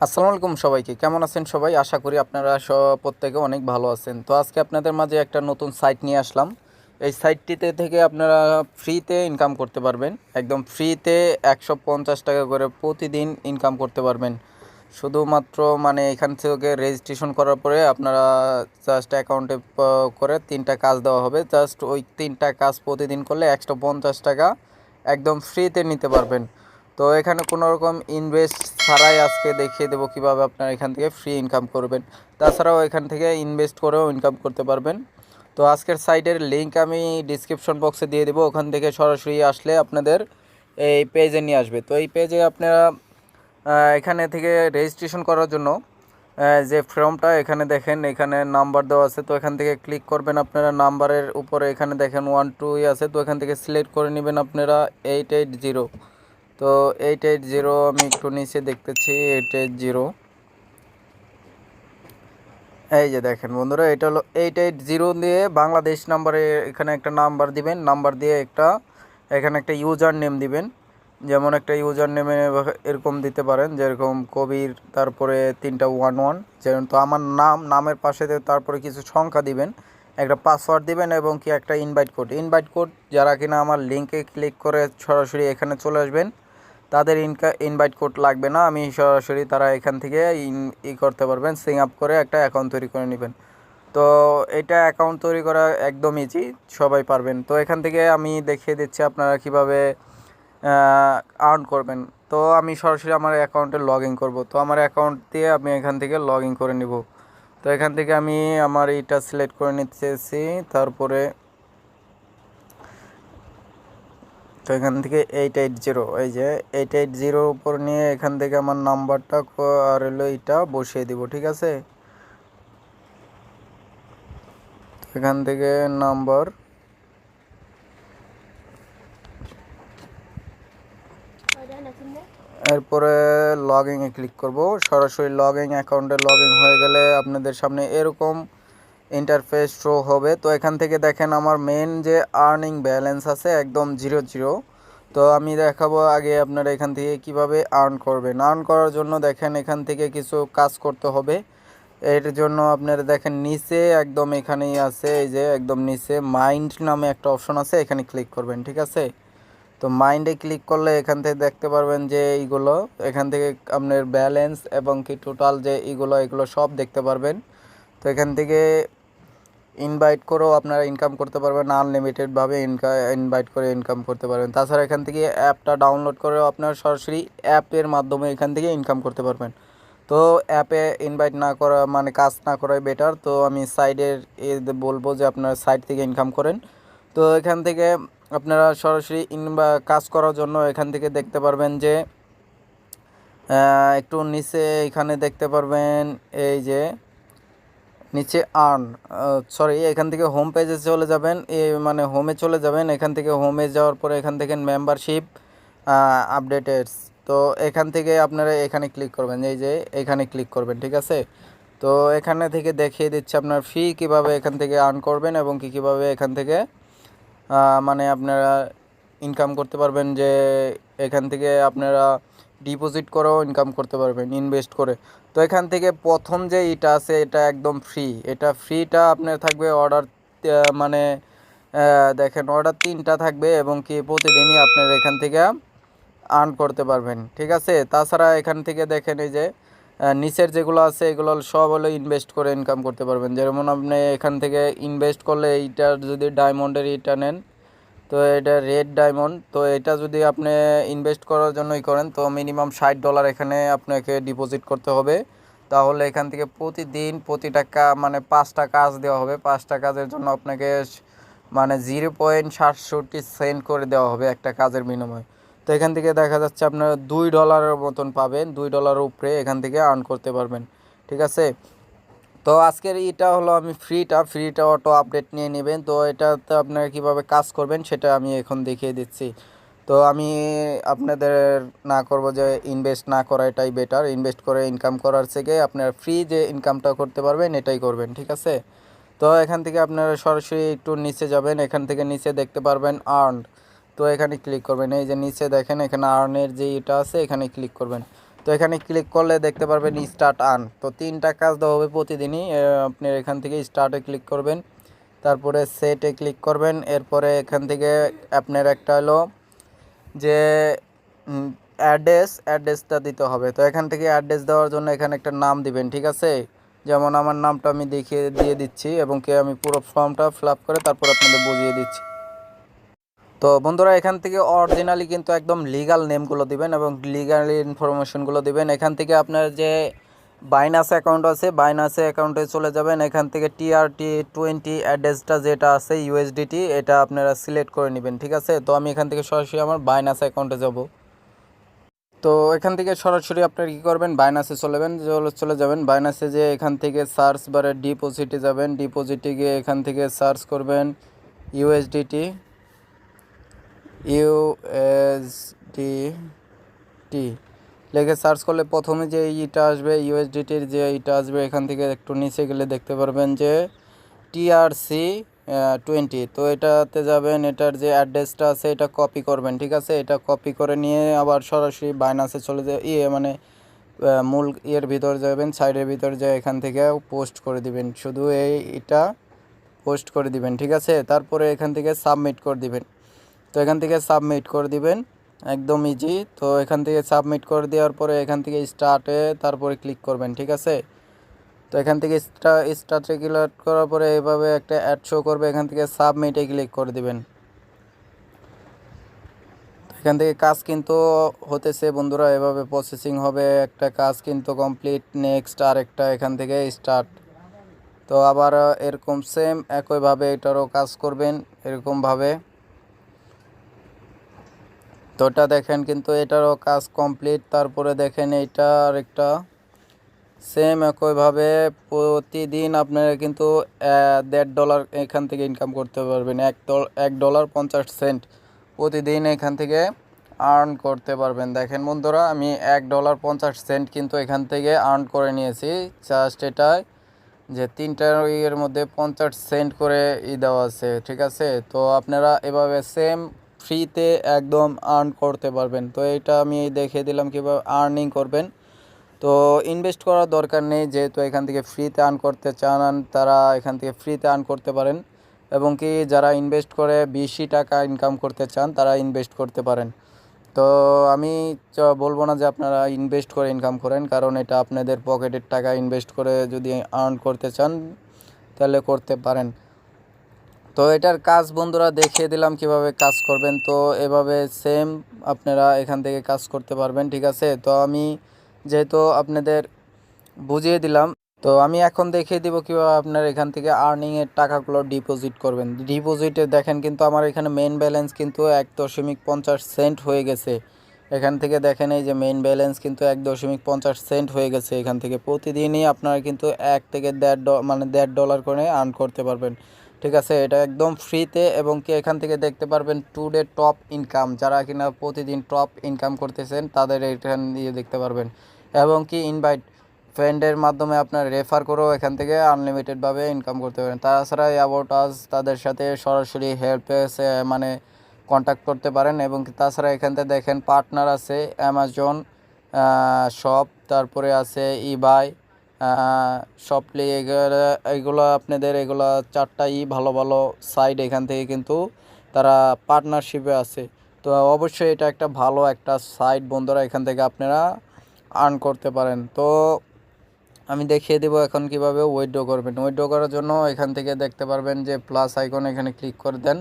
আসসালামু আলাইকুম সবাইকে। কেমন আছেন সবাই? আশা করি আপনারা প্রত্যেকে অনেক ভালো আছেন। তো আজকে আপনাদের মাঝে একটা নতুন সাইট নিয়ে আসলাম। এই সাইটটিতে থেকে আপনারা ফ্রিতে ইনকাম করতে পারবেন। একদম ফ্রিতে ১৫০ টাকা করে প্রতিদিন ইনকাম করতে পারবেন। শুধুমাত্র এখান থেকে রেজিস্ট্রেশন করার পরে আপনারা জাস্ট অ্যাকাউন্টে করে ৩টা কাজ দেওয়া হবে। জাস্ট ওই ৩টা কাজ প্রতিদিন করলে ১৫০ টাকা একদম ফ্রিতে নিতে পারবেন। তো এখানে কোনো রকম ইনভেস্ট ছাড়াই আজকে দেখিয়ে দেবো কীভাবে আপনারা এখান থেকে ফ্রি ইনকাম করবেন। তাছাড়াও এখান থেকে ইনভেস্ট করেও ইনকাম করতে পারবেন। তো আজকের সাইটের লিঙ্ক আমি ডিসক্রিপশন বক্সে দিয়ে দেবো। ওখান থেকে সরাসরি আসলে আপনাদের এই পেজে নিয়ে আসবে। তো এই পেজে আপনারা এখানে থেকে রেজিস্ট্রেশন করার জন্য যে ফর্মটা এখানে দেখেন, এখানে নাম্বার দেওয়া আছে। তো এখান থেকে ক্লিক করবেন আপনারা নাম্বারের উপরে, এখানে দেখেন 1 2 আছে। তো এখান থেকে সিলেক্ট করে নেবেন আপনারা 880। তো 880 আমি একটু নিচে দেখতেছি 880। এই যে দেখেন বন্ধুরা, এটা হলো 880 দিয়ে বাংলাদেশ নাম্বারে এখানে একটা নাম্বার দিবেন। নাম্বার দিয়ে এখানে একটা ইউজার নেম দিবেন। যেমন একটা ইউজার নেমে এরকম দিতে পারেন, যেরকম কবির, তারপরে 3টা 11, যেমন তো আমার নামের পাশে তারপরে কিছু সংখ্যা দিবেন, একটা পাসওয়ার্ড দিবেন এবং কি একটা ইনভাইট কোড যারা কিনা আমার লিঙ্কে ক্লিক করে সরাসরি এখানে চলে আসবেন তাদের ইনভাইট কোড লাগবে না। আমি সরাসরি তারা এখান থেকে করতে পারবেন, সিং আপ করে একটা অ্যাকাউন্ট তৈরি করে নেবেন। তো এটা অ্যাকাউন্ট তৈরি করা একদম ইজি, সবাই পারবেন। তো এখান থেকে আমি দেখিয়ে দিচ্ছি আপনারা কিভাবে আর্ন করবেন। তো আমি সরাসরি আমার অ্যাকাউন্টে লগ ইন করবো। তো আমার অ্যাকাউন্ট দিয়ে আমি এখান থেকে লগ ইন করে নিব। তো এখান থেকে আমি আমার এইটা সিলেক্ট করে নিতেছি। তারপরে তো এখান থেকে 880, এই যে 880 উপর নিয়ে এখান থেকে আমার নাম্বারটা আর হলো এইটা বসিয়ে দিব, ঠিক আছে। এখান থেকে নাম্বার, এরপরে লগ ইনে ক্লিক করব। সরাসরি লগ ইন অ্যাকাউন্টে লগ ইন হয়ে গেলে আপনাদের সামনে এরকম ইন্টারফেস শো হবে। তো এখান থেকে দেখেন আমার মেন যে আর্নিং ব্যালেন্স আছে একদম 0 তো আমি দেখাবো আগে আপনারা এখান থেকে কিভাবে আর্ন করবেন। আর্ন করার জন্য দেখেন এখান থেকে কিছু কাজ করতে হবে। এর জন্য আপনারা দেখেন নিচে একদম এখানেই আছে, এই যে একদম নিচে মাইন্ড নামে একটা অপশন আছে, এখানে ক্লিক করবেন, ঠিক আছে। তো মাইন্ডে ক্লিক করলে এখান থেকে দেখতে পারবেন যে এইগুলো, এখান থেকে আপনার ব্যালেন্স এবং কি টোটাল যে এগুলো সব দেখতে পারবেন। তো এখান থেকে ইনভাইট করেও আপনারা ইনকাম করতে পারবেন, আনলিমিটেডভাবে ইনভাইট করে ইনকাম করতে পারবেন। তাছাড়া এখান থেকে অ্যাপটা ডাউনলোড করেও আপনারা সরাসরি অ্যাপের মাধ্যমে এখান থেকে ইনকাম করতে পারবেন। তো অ্যাপে ইনভাইট না করা কাজ না করাই বেটার। তো আমি সাইডের বলবো যে আপনারা সাইড থেকে ইনকাম করেন। তো এখান থেকে আপনারা সরাসরি কাজ করার জন্য এখান থেকে দেখতে পারবেন যে একটু নিচে এখানে দেখতে পারবেন এই যে নিচে আর্ন, সরি, এখান থেকে হোম পেজে চলে যাবেন, হোমে চলে যাবেন। এখান থেকে হোমে যাওয়ার পরে এখান থেকে মেম্বারশিপ আপডেটেডস, তো এখান থেকে আপনারা এখানে ক্লিক করবেন, এই যে এখানে ক্লিক করবেন, ঠিক আছে। তো এখানে থেকে দেখিয়ে দিচ্ছে আপনার ফি কিভাবে এখান থেকে আর্ন করবেন এবং কীভাবে এখান থেকে আপনারা ইনকাম করতে পারবেন। যে এখান থেকে আপনারা ডিপোজিট করেও ইনকাম করতে পারবেন, ইনভেস্ট করে। তো এখান থেকে প্রথম যে এটা আছে এটা একদম ফ্রি, এটা ফ্রিটা আপনার থাকবে অর্ডার, দেখেন অর্ডার 3টা থাকবে এবং কি প্রতিদিনই আপনারা এখান থেকে আর্ন করতে পারবেন, ঠিক আছে। তাছাড়া এখান থেকে দেখেন এই যে নিচের যেগুলো আছে এগুলো সব হলো ইনভেস্ট করে ইনকাম করতে পারবেন। যেমন আপনি এখান থেকে ইনভেস্ট করলে এইটার যদি ডায়মন্ডের এটা নেন, তো এটা রেড ডায়মন্ড, তো এটা যদি আপনি ইনভেস্ট করার জন্যই করেন তো মিনিমাম $60 এখানে আপনাকে ডিপোজিট করতে হবে। তাহলে এখান থেকে প্রতিদিন প্রতিটা 5টা কাজ দেওয়া হবে। 5টা কাজের জন্য আপনাকে 0.67 করে দেওয়া হবে একটা কাজের বিনিময়ে। তো এখান থেকে দেখা যাচ্ছে আপনারা $2 মতন পাবেন, $2 উপরে এখান থেকে আর্ন করতে পারবেন, ঠিক আছে। তো আজকের এটা হলো আমি ফ্রিটা অটো আপডেট নিয়ে নেবেন। তো এটাতে আপনারা কীভাবে কাজ করবেন সেটা আমি এখন দেখিয়ে দিচ্ছি। তো আমি আপনাদের না করব যে ইনভেস্ট না করা, এটাই বেটার। ইনভেস্ট করে ইনকাম করার থেকে আপনারা ফ্রি যে ইনকামটা করতে পারবেন এটাই করবেন, ঠিক আছে। তো এখান থেকে আপনারা সরাসরি একটু নিচে যাবেন, এখান থেকে নিচে দেখতে পারবেন আর্ন, তো এখানে ক্লিক করবেন। এই যে নিচে দেখেন এখানে আর্নের যে এটা আছে এখানে ক্লিক করবেন। তো এখানে ক্লিক করলে দেখতে পারবেন স্টার্ট আর্ন। তো 3টা কাজ দেওয়া হবে প্রতিদিনই। আপনি এখান থেকে স্টার্টে ক্লিক করবেন, তারপরে সেটে ক্লিক করবেন, এরপরে এখান থেকে আপনার একটা হলো যে অ্যাড্রেসটা দিতে হবে। তো এখান থেকে অ্যাড্রেস দেওয়ার জন্য এখানে একটা নাম দিবেন, ঠিক আছে। যেমন আমার নামটা আমি দিয়ে দিচ্ছি এবং আমি পুরো ফর্মটা ফিল আপ করে তারপর আপনাদের বুঝিয়ে দিচ্ছি। তো বন্ধুরা এখান থেকে অরিজিনালি কিন্তু একদম লিগাল নেমগুলো দিবেন এবং লিগাল ইনফরমেশনগুলো দিবেন। এখান থেকে আপনার যে বাইনাস অ্যাকাউন্ট আছে, বাইনাস অ্যাকাউন্টে চলে যাবেন। এখান থেকে TRT20 অ্যাড্রেসটা যেটা আছে USDT, এটা আপনারা সিলেক্ট করে নেবেন, ঠিক আছে। তো আমি এখান থেকে সরাসরি আমার বাইনাস অ্যাকাউন্টে যাব। তো এখান থেকে সরাসরি আপনারা কী করবেন, বাইনাসে চলে যাবেন। বাইনাসে যে এখান থেকে সার্চ বারে ডিপোজিটে যাবেন, ডিপোজিটে গিয়ে এখান থেকে সার্চ করবেন USDT লিখে সার্চ করলে প্রথমে যে ইটা আসবে USDTর যে ইটা আসবে, এখান থেকে একটু নিচে গেলে দেখতে পারবেন যে TRC20। তো এটাতে যাবেন, এটার যে অ্যাড্রেসটা আছে এটা কপি করবেন, ঠিক আছে। এটা কপি করে নিয়ে আবার সরাসরি বাইনাসে চলে মানে মূল ভিতর যাবেন, সাইডের ভিতর যে এখান থেকে পোস্ট করে দিবেন, শুধু এটা পোস্ট করে দিবেন, ঠিক আছে। তারপরে এখান থেকে সাবমিট করে দিবেন। তো এখান থেকে সাবমিট করে দিবেন, একদম ইজি। তো এখান থেকে সাবমিট করে দেওয়ার পরে এখান থেকে স্টার্টে তারপরে ক্লিক করবেন, ঠিক আছে। তো এখান থেকে স্টার্টে ক্লিক করার পরে এইভাবে একটা অ্যাড শো করবে, এখান থেকে সাবমিটে ক্লিক করে দিবেন। এখান থেকে কাজ কিন্তু হতেছে বন্ধুরা, এভাবে প্রসেসিং হবে, একটা কাজ কিন্তু কমপ্লিট, নেক্সট আরেকটা এখান থেকে স্টার্ট। তো আবার এরকম সেম একইভাবে এটারও কাজ করবেন এরকমভাবে। তো এটা দেখেন কিন্তু এটারও কাজ কমপ্লিট। তারপরে দেখেন এইটা আরেকটা সেম একইভাবে প্রতিদিন আপনারা কিন্তু $1.5 এখান থেকে ইনকাম করতে পারবেন। $1.50 প্রতিদিন এখান থেকে আর্ন করতে পারবেন। দেখেন বন্ধুরা, আমি $1.50 কিন্তু এখান থেকে আর্ন করে নিয়েছি। জাস্ট এটাই যে 3টার ইয়ের মধ্যে 50 সেন্ট করে দেওয়া আছে, ঠিক আছে। তো আপনারা এভাবে সেম ফ্রিতে একদম আর্ন করতে পারবেন। তো এটা আমি দেখিয়ে দিলাম কীভাবে আর্নিং করবেন। তো ইনভেস্ট করার দরকার নেই, যেহেতু এখান থেকে ফ্রিতে আর্ন করতে চান তারা এখান থেকে ফ্রিতে আর্ন করতে পারেন, এবং কি যারা ইনভেস্ট করে বেশি টাকা ইনকাম করতে চান তারা ইনভেস্ট করতে পারেন। তো আমি বলবো না যে আপনারা ইনভেস্ট করে ইনকাম করেন, কারণ এটা আপনাদের পকেটের টাকা ইনভেস্ট করে যদি আর্ন করতে চান তাহলে করতে পারেন। তো এটার কাজ বন্ধুরা দেখিয়ে দিলাম কিভাবে কাজ করবেন। তো এভাবে সেম আপনারা এখান থেকে কাজ করতে পারবেন, ঠিক আছে। তো আমি যেহেতু আপনাদের বুঝিয়ে দিলাম, তো আমি এখন দেখিয়ে দিব কীভাবে আপনার এখান থেকে আর্নিংয়ের টাকাগুলো ডিপোজিট করবেন। ডিপোজিটে দেখেন কিন্তু আমার এখানে মেইন ব্যালেন্স কিন্তু 1.50 হয়ে গেছে। এখান থেকে দেখেন এই যে মেইন ব্যালেন্স কিন্তু 1.50 হয়ে গেছে। এখান থেকে প্রতিদিনই আপনারা কিন্তু $1 থেকে $1.5 করে আর্ন করতে পারবেন, ঠিক আছে। এটা একদম ফ্রিতে, এবং কি এখান থেকে দেখতে পারবেন টুডে টপ ইনকাম, যারা কিনা প্রতিদিন টপ ইনকাম করতেছেন তাদের এখান দিয়ে দেখতে পারবেন। এবং কি ইনভাইট ফ্রেন্ডের মাধ্যমে আপনার রেফার করেও এখান থেকে আনলিমিটেডভাবে ইনকাম করতে পারেন। তাছাড়া অ্যাবাউট আস তাদের সাথে সরাসরি হেল্পে কন্ট্যাক্ট করতে পারেন। এবং তাছাড়া এখান থেকে দেখেন পার্টনার আছে অ্যামাজন শপ, তারপরে আছে ইবাই, শপলি, এগুলো আপনাদের এগুলো 4টাই ভালো ভালো সাইট এখান থেকে কিন্তু তারা পার্টনারশিপে আছে। তো অবশ্যই এটা একটা ভালো একটা সাইট বন্ধুরা, এখান থেকে আপনারা আর্ন করতে পারেন। তো আমি দেখিয়ে দেবো এখন কিভাবে উইথড্র করবেন। উইথড্র করার জন্য এখান থেকে দেখতে পারবেন যে প্লাস আইকন, এখানে ক্লিক করে দেন।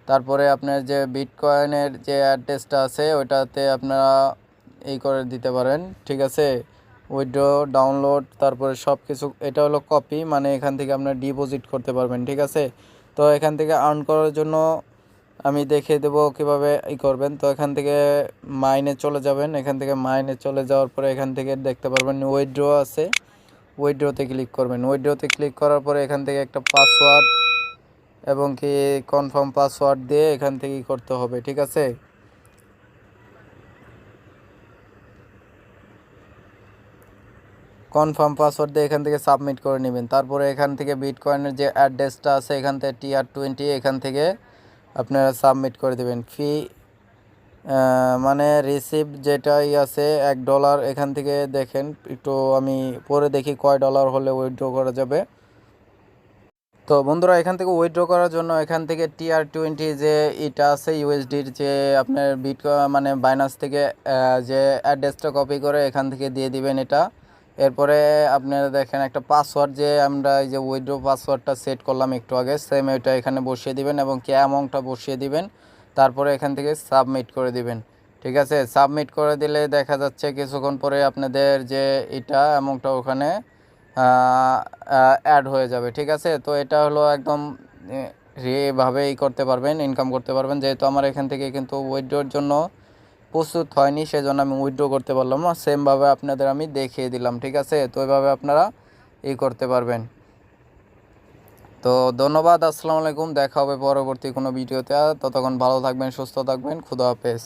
তারপরে আপনার যে বিটকয়েনের যে অ্যাড্রেসটা আছে ওইটাতে আপনারা করে দিতে পারেন, ঠিক আছে। উইথড্র, ডাউনলোড, তারপরে সব কিছু, এটা হলো কপি, মানে এখান থেকে আপনারা ডিপোজিট করতে পারবেন, ঠিক আছে। তো এখান থেকে আর্ন করার জন্য আমি দেখিয়ে দেবো কীভাবে করবেন। তো এখান থেকে মাইনে চলে যাবেন। এখান থেকে মাইনে চলে যাওয়ার পরে এখান থেকে দেখতে পারবেন উইথড্র আছে, উইথড্রতে ক্লিক করবেন। উইথড্রতে ক্লিক করার পরে এখান থেকে একটা পাসওয়ার্ড এবং কি কনফার্ম পাসওয়ার্ড দিয়ে এখান থেকে করতে হবে, ঠিক আছে। কনফার্ম পাসওয়ার্ড দিয়ে এখান থেকে সাবমিট করে নেবেন। তারপরে এখান থেকে বিটকয়েনের যে অ্যাড্রেসটা আছে এখান থেকে TR20, এখান থেকে আপনারা সাবমিট করে দেবেন। ফি মানে রিসিভ যেটাই আছে $1 এখান থেকে দেখেন একটু, আমি পরে দেখি কয় ডলার হলে উইথড্র করা যাবে। তো বন্ধুরা এখান থেকে উইথড্র করার জন্য এখান থেকে TR20 যে এটা আছে ইউএসডির যে আপনার মানে বাইনান্স থেকে যে অ্যাড্রেসটা কপি করে এখান থেকে দিয়ে দিবেন এটা। এরপরে আপনারা দেখেন একটা পাসওয়ার্ড যে আমরা এই যে উইথড্র পাসওয়ার্ডটা সেট করলাম একটু আগে, সেম এটা এখানে বসিয়ে দিবেন এবং কি অ্যামাউন্টটা বসিয়ে দিবেন। তারপরে এখান থেকে সাবমিট করে দিবেন। ঠিক আছে, সাবমিট করে দিলে দেখা যাচ্ছে কিছুক্ষণ পরে আপনাদের যে এটা অ্যামাউন্টটা ওখানে অ্যাড হয়ে যাবে। ঠিক আছে, তো এটা হলো একদম এভাবেই করতে পারবেন, ইনকাম করতে পারবেন। যেহেতু আমার এখান থেকে কিন্তু উইথড্রোর জন্য প্রস্তুত হয়নি, সেজন্য আমি উইথড্র করতে পারলাম না। সেমভাবে আপনাদের আমি দেখিয়ে দিলাম। ঠিক আছে, তো এইভাবে আপনারা করতে পারবেন। তো ধন্যবাদ, আসসালামু আলাইকুম, দেখা হবে পরবর্তী কোনো ভিডিওতে। ততক্ষণ ভালো থাকবেন, সুস্থ থাকবেন, খুদা হাফেজ।